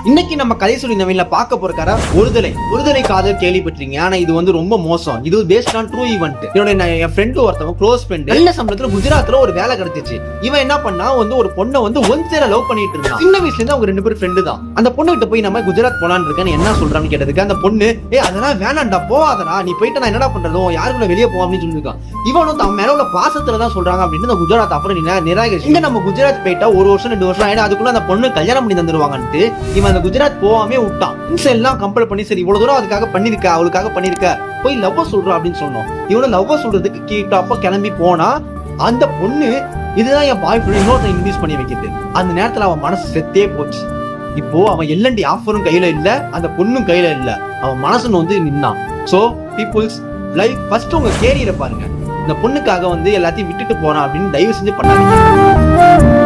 இன்னைக்கு நம்ம கதை சொல்லி நவீன்ல பார்க்க போற கதை ஒருதலை காதல் கேள்விப்பட்டிருக்கீங்க. ஆனா இது வந்து ரொம்ப மோசம். இது based on true event. N friend ஒருத்தவங்க க்ளோஸ் ஃப்ரெண்ட் நல்ல சம்பளத்துல குஜராத்ல ஒரு வேலை கிடைச்சிச்சு. இவன் என்ன பண்ணா வந்து ஒரு பொண்ணை வந்து ஒன்சேர லவ் பண்ணிட்டு இருந்தான். சின்ன வயசுல இருந்து அவங்க 2 பேரும் ஃப்ரெண்டு தான். அந்த பொண்ணு கிட்ட போய் நம்ம குஜராத் போலான்னு இருக்கேன்னு என்ன சொல்றான்னு கேட்டதுக்கு அந்த பொண்ணு அதெல்லாம் வேணாண்டா போவாதடா, நீ போயிட்டு நான் என்னடா பண்றதோ யாருக்குள்ள வெளியே போவோம் அப்படின்னு சொல்லிருக்கான். இவனும் தன் மேல உள்ள பாசத்துல தான் சொல்றாங்க அப்படின்னு இந்த குஜராத் அப்புறம் நிராகரிச்சு இங்க நம்ம குஜராத் போயிட்டா 1 வருஷம் 2 வருஷம் ஆயிடும், அதுக்குள்ள அந்த பொண்ணு கல்யாணம் பண்ணி தந்துருவாங்கன்ட்டு இவன் அந்த குஜராத் போவாமே விட்டான். எல்லாம் கம்பல் பண்ணி சரி இவ்வளவு தூரம் அதுக்காக பண்ணிருக்க அவளுக்காக பண்ணிருக்க போய் லவ் சொல்றா அப்படின்னு சொன்னோம். இவனும் லவ் சொல்றதுக்கு கீழப்ப கிளம்பி போனா அந்த பொண்ணு இதுதான் என் பாய் ஃப்ரெண்ட் இன்னொருத்தன் இன்வெஸ்ட் பண்ணி வைக்கிறது. அந்த நேரத்துல அவன் மனசு செத்தே போச்சு. இப்போ அவன் எல்லண்டி ஆஃபரும் கையில இல்ல, அந்த பொண்ணும் கையில இல்ல, அவன் மனசுன்னு வந்து நின்னான். சோ பீப்புள்ஸ் லைஃப் ஃபர்ஸ்ட் உங்க கேரியரை பாருங்க. இந்த பொண்ணுக்காக வந்து எல்லாத்தையும் விட்டுட்டு போறான் அப்படின்னு தயவு செஞ்சு பண்ணாதீங்க.